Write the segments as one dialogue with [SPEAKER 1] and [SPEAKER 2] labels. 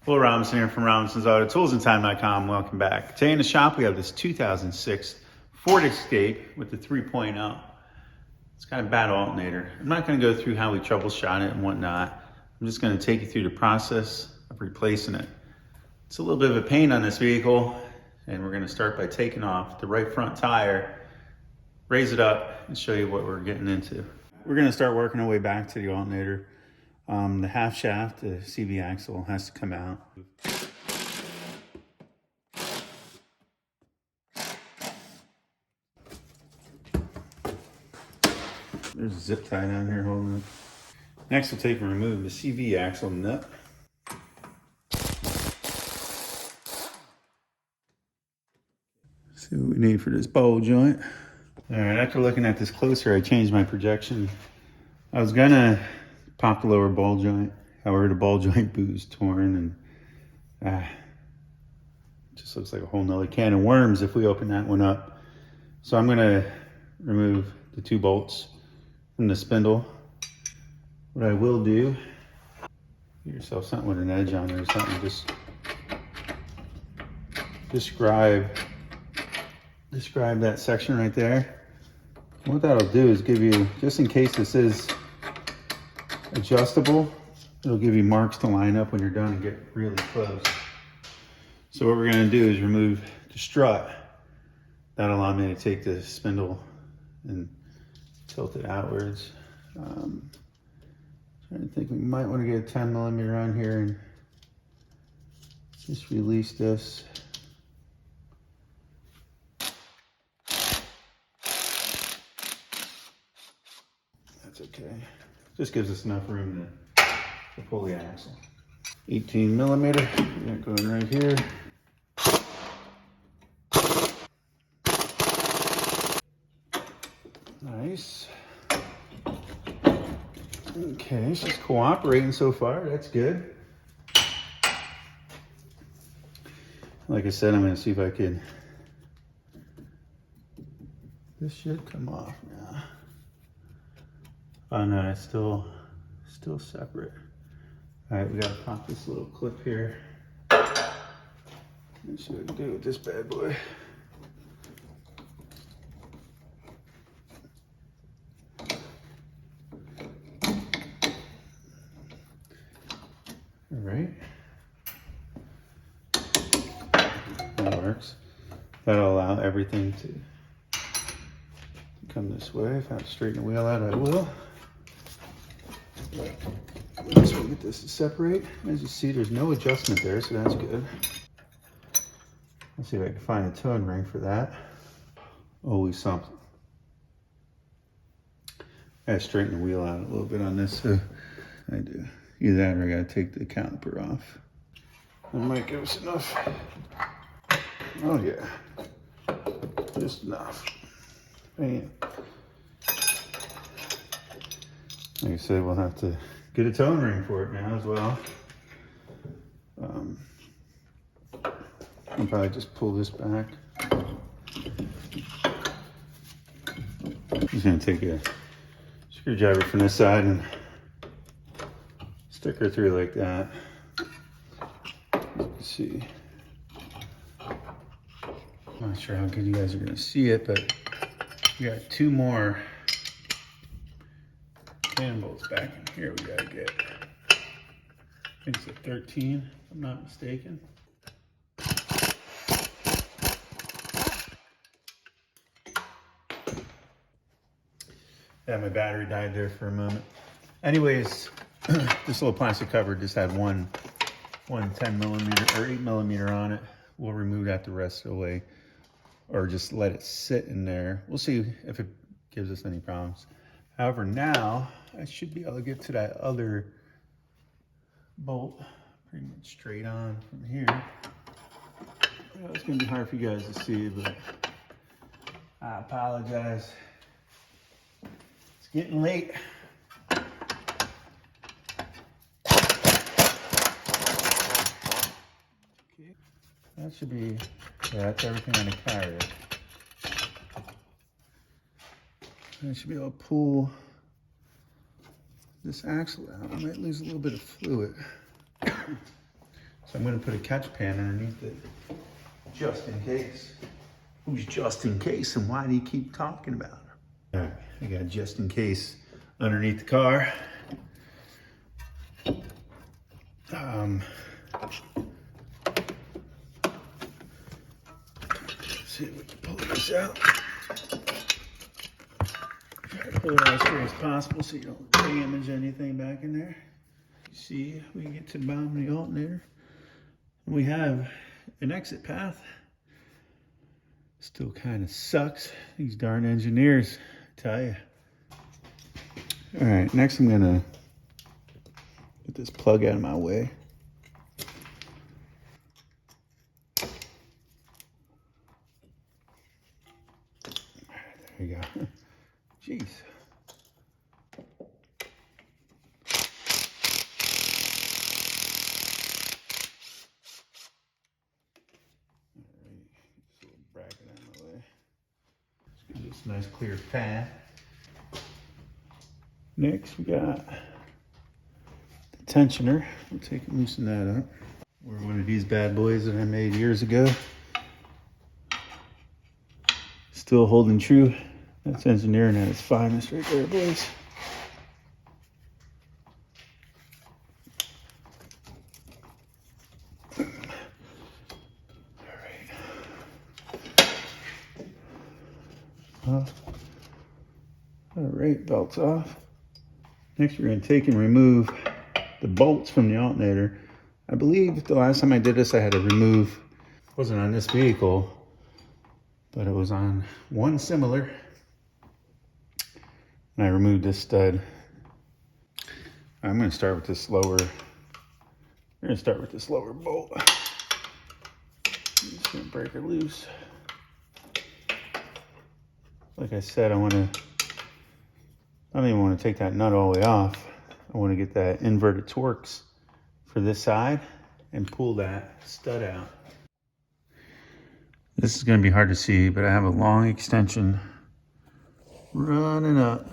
[SPEAKER 1] Will Robinson here from Robinson's Auto Tools and Time.com. Welcome back. Today in the shop we have this 2006 Ford Escape with the 3.0. It's got a bad alternator. I'm not going to go through how we troubleshot it and whatnot. I'm just going to take you through the process of replacing it. It's a little bit of a pain on this vehicle, and we're going to start by taking off the right front tire, raise it up, and show you what we're getting into. We're going to start working our way back to the alternator. The half shaft, the CV axle, has to come out. There's a zip tie down here holding it. Next, we'll take and remove the CV axle nut. See what we need for this ball joint. All right, after looking at this closer, I changed my projection. I was gonna pop the lower ball joint. However, the ball joint boot is torn and it just looks like a whole nother can of worms if we open that one up. So I'm gonna remove the 2 bolts from the spindle. What I will do, get yourself something with an edge on it or something, just describe that section right there. And what that'll do is give you, just in case this is adjustable, it'll give you marks to line up when you're done and get really close. So what we're going to do is remove the strut. That'll allow me to take the spindle and tilt it outwards. Trying to think, we might want to get a 10 millimeter on here and just release this. That's okay. Just gives us enough room to pull the axle. 18 millimeter, we got going right here. Nice. Okay, she's cooperating so far, that's good. Like I said, I'm gonna see if I can, this should come off now. Oh no, it's still separate. All right, we gotta pop this little clip here. Let's see what we can do with this bad boy. All right, that works. That'll allow everything to come this way. If I have to straighten the wheel out, I will. Let's get this to separate. As you see, there's no adjustment there, so that's good. Let's see if I can find a towing ring for that. Always something. I gotta straighten the wheel out a little bit on this, so I do. Either that or I gotta take the caliper off. That might give us enough. Oh yeah, just enough. Bam. Like I said, we'll have to get a towing ring for it now as well. I'll probably just pull this back. I'm just gonna take a screwdriver from this side and stick her through like that. Let's see. I'm not sure how good you guys are gonna see it, but we got 2 more fan bolts back in here we gotta get. I think it's a 13, if I'm not mistaken. Yeah, my battery died there for a moment. Anyways, this little plastic cover just had one 10 millimeter or 8 millimeter on it. We'll remove that the rest of the way, or just let it sit in there. We'll see if it gives us any problems. However, now I should be able to get to that other bolt pretty much straight on from here. It's gonna be hard for you guys to see, but I apologize. It's getting late. Okay. That should be, yeah, that's everything on the carrier. I should be able to pull this axle out. I might lose a little bit of fluid. So I'm gonna put a catch pan underneath it, just in case. Who's just in case, and why do you keep talking about it? All right, I got just in case underneath the car. Let's see if we can pull this out. Try to pull it out as clear as possible so you don't damage anything back in there. You see, we can get to the bottom of the alternator. We have an exit path. Still kind of sucks. These darn engineers, I tell you. All right, next I'm gonna get this plug out of my way. There you go. Jeez. Bracket out of my way. Let's get this nice clear path. Next we got the tensioner. We'll take and loosen that up. We're one of these bad boys that I made years ago. Still holding true. That's engineering at its finest right there, boys. All right, belts off. Next, we're going to take and remove the bolts from the alternator. I believe the last time I did this, I had to remove, it wasn't on this vehicle, but it was on one similar. And I removed this stud. I'm going to start with this lower. We're going to start with this lower bolt. I'm just going to break her loose. Like I said, I don't even want to take that nut all the way off. I want to get that inverted Torx for this side and pull that stud out. This is going to be hard to see, but I have a long extension running up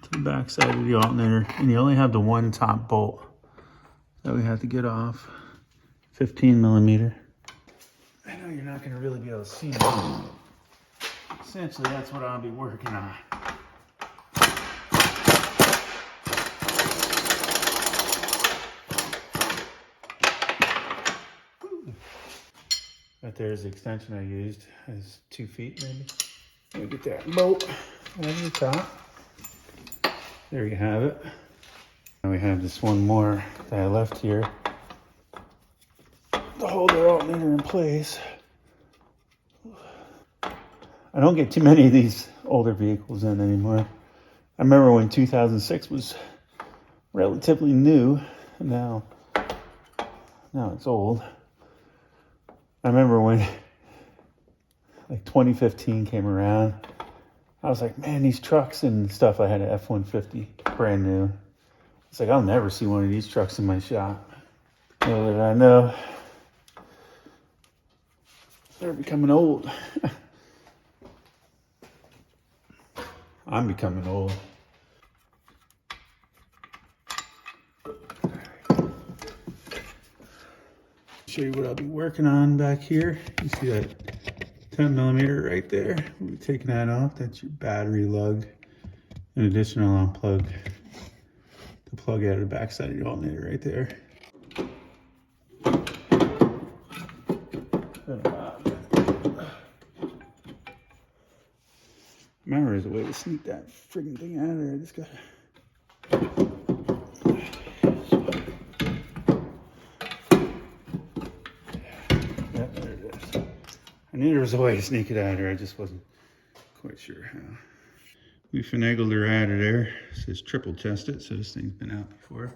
[SPEAKER 1] to the back side of the alternator, and you only have the one top bolt that we have to get off, 15 millimeter. I know you're not going to really be able to see it. Essentially, that's what I'll be working on. Right there's the extension I used. It's 2 feet maybe. Let me get that bolt over the top. There you have it. Now we have this one more that I left here to hold the alternator in place. I don't get too many of these older vehicles in anymore. I remember when 2006 was relatively new, and now it's old. I remember when like 2015 came around, I was like, man, these trucks and stuff, I had an F-150, brand new. It's like, I'll never see one of these trucks in my shop. Little did I know, they're becoming old. I'm becoming old. Show you what I'll be working on back here. You see that 10 millimeter right there? We'll be taking that off. That's your battery lug. In addition, I'll unplug the plug out of the back side of the alternator right there. Remember, there's a way to sneak that friggin' thing out of there. I just gotta. Yeah, there it is. I knew there was a way to sneak it out of there. I just wasn't quite sure how. We finagled her out of there. It says triple chested, so this thing's been out before.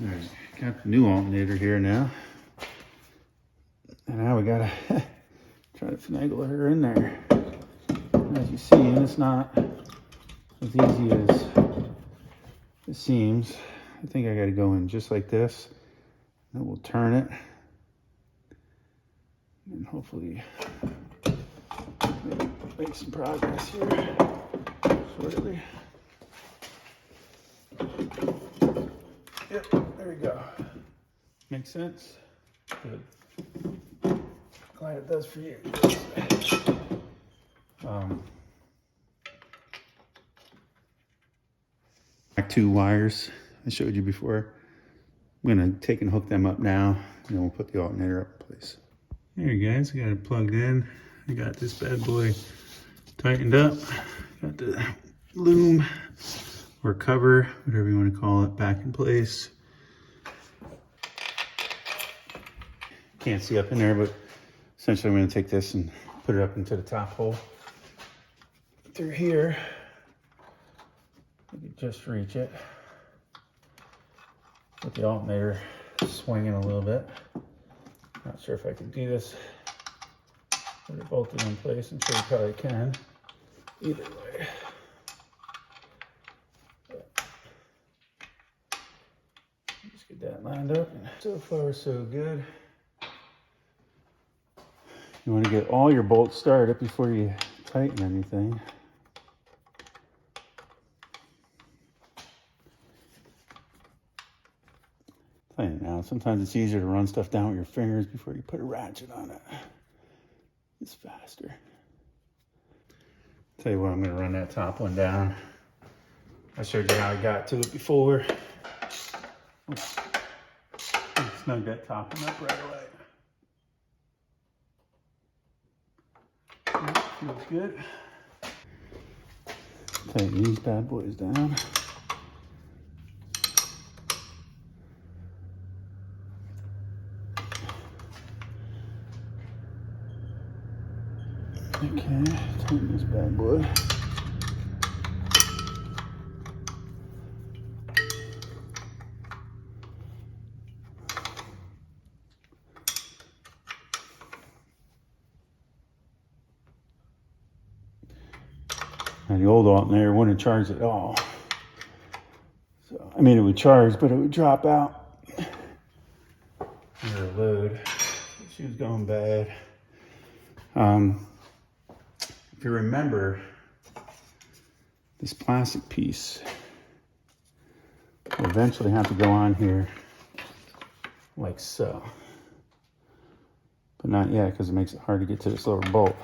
[SPEAKER 1] All right, got the new alternator here now. And now we gotta try to finagle her in there. As you see, and it's not as easy as it seems. I think I got to go in just like this, and we'll turn it, and hopefully make some progress here shortly. Yep, there we go. Makes sense? Good. Glad it does for you. Back 2 wires I showed you before. I'm gonna take and hook them up now, and then we'll put the alternator up in place. There you guys, I got it plugged in. I got this bad boy tightened up. Got the loom or cover, whatever you want to call it, back in place. Can't see up in there, but essentially I'm going to take this and put it up into the top hole. Through here, you can just reach it. With the alternator swinging a little bit. Not sure if I can do this. Put it bolted in place. I'm sure you probably can. Either way. Just get that lined up. And so far, so good. You want to get all your bolts started before you tighten anything. Tell you now, sometimes it's easier to run stuff down with your fingers before you put a ratchet on it. It's faster. Tell you what, I'm going to run that top one down. I showed you how I got to it before. Snug that top one up right away. That feels good. Tighten these bad boys down. Okay, tighten this bad boy. Now the old alternator wouldn't charge at all. So, I mean, it would charge, but it would drop out under a load. She was going bad. If you remember, this plastic piece will eventually have to go on here like so. But not yet, because it makes it hard to get to this lower bolt.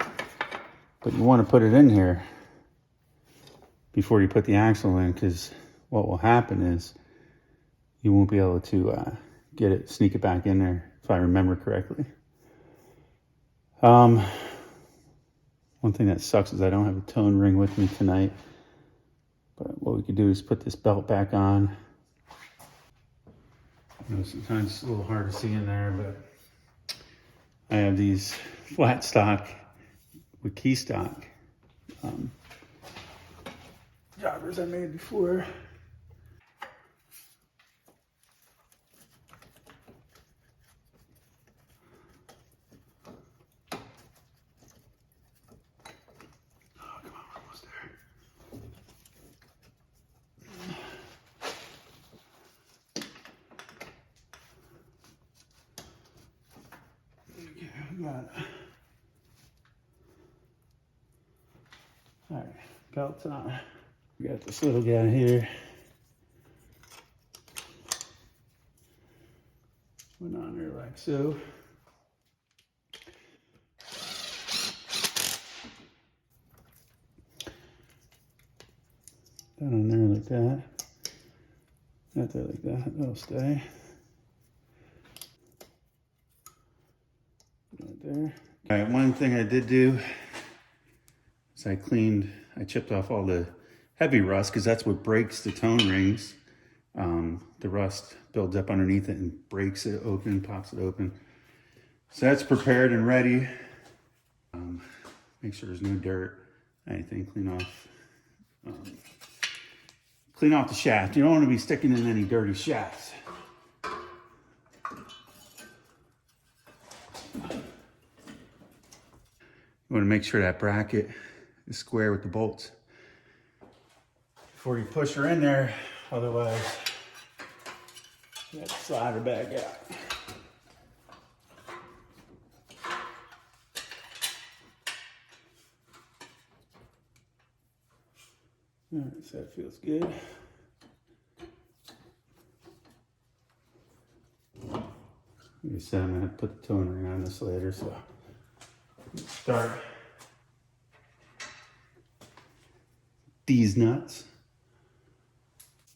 [SPEAKER 1] But you want to put it in here before you put the axle in, because what will happen is you won't be able to sneak it back in there, if I remember correctly. One thing that sucks is I don't have a tone ring with me tonight. But what we could do is put this belt back on. You know, sometimes it's a little hard to see in there, but I have these flat stock with key stock joggers I made before. Got it. All right, belt's on. We got this little guy here. Went on there like so. Down on there like that. Not there like that. That'll stay. Right there. All right, one thing I did do is I chipped off all the heavy rust, because that's what breaks the tone rings. The rust builds up underneath it and breaks it open, pops it open. So that's prepared and ready. Make sure there's no dirt, anything. Clean off the shaft. You don't want to be sticking in any dirty shafts. You want to make sure that bracket is square with the bolts before you push her in there. Otherwise, you have to slide her back out. All right, so that feels good. Like I said, I'm gonna put the tone ring on this later, so let's start these nuts.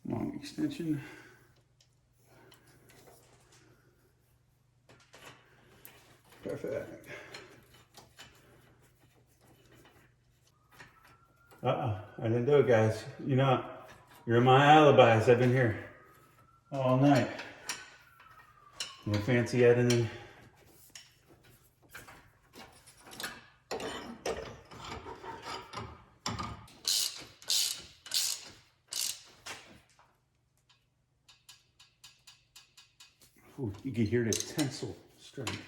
[SPEAKER 1] Long extension. Perfect. I didn't do it, guys. You know, you're my alibis. I've been here all night. No fancy editing. Ooh, you can hear the tensile strength.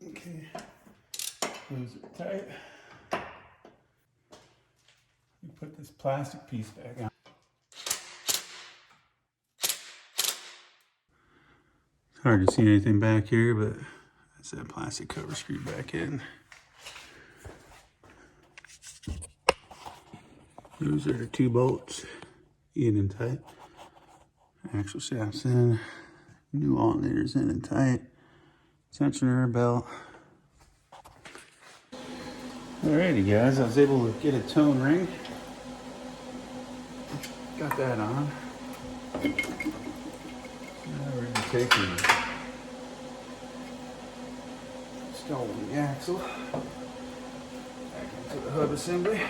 [SPEAKER 1] Okay, close it tight. You put this plastic piece back on. It's hard to see anything back here, but that's that plastic cover screwed back in. Those are the 2 bolts, in and tight. Axle shafts in, new alternators in and tight. Tensioner belt. Alrighty guys, I was able to get a tone ring. Got that on. Now we're gonna take and install the axle back into the hub assembly.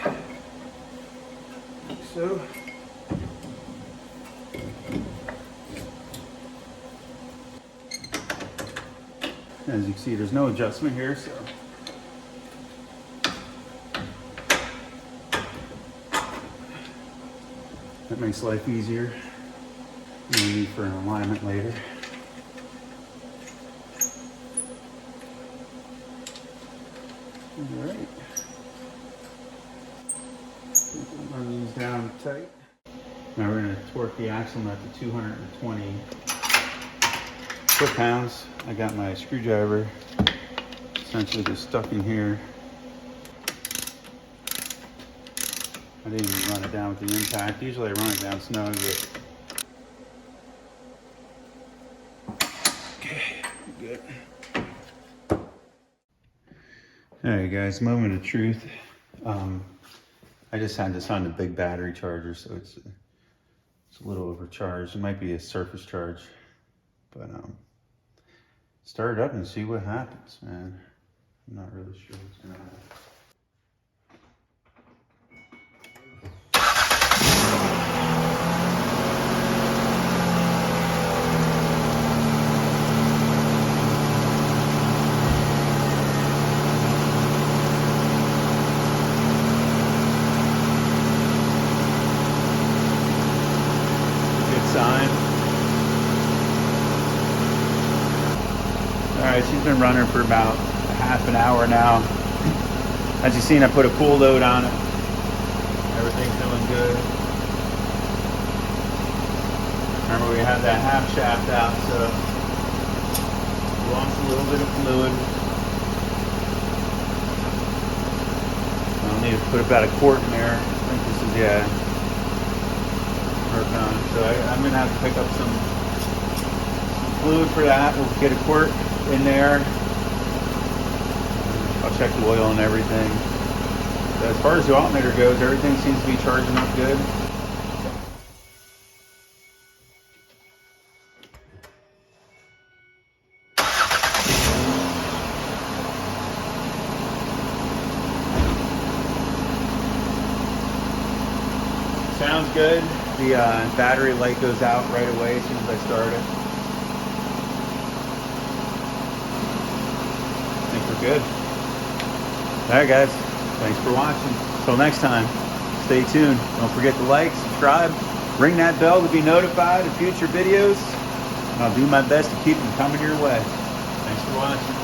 [SPEAKER 1] Like so. As you can see, there's no adjustment here, so that makes life easier. No need for an alignment later. All right. Run these down tight. Now we're going to torque the axle nut to 220 foot-pounds. I got my screwdriver essentially just stuck in here. I didn't even run it down with the impact. Usually I run it down snug, but okay, good. Alright guys, moment of truth. I just had this on the big battery charger, so it's a little overcharged. It might be a surface charge, but start it up and see what happens, man. I'm not really sure what's gonna happen. Sign. All right, she's been running for about half an hour now. As you've seen, I put a cool load on it. Everything's doing good. Remember, we had that half shaft out, so we lost a little bit of fluid. I'll need to put about a quart in there. I think this is, yeah. So I'm going to have to pick up some fluid for that. We'll get a quart in there. I'll check the oil and everything. But as far as the alternator goes, everything seems to be charging up good. Sounds good. The battery light goes out right away as soon as I start it. I think we're good. Alright guys, thanks for watching. Until next time, stay tuned. Don't forget to like, subscribe, ring that bell to be notified of future videos. I'll do my best to keep them coming your way. Thanks for watching.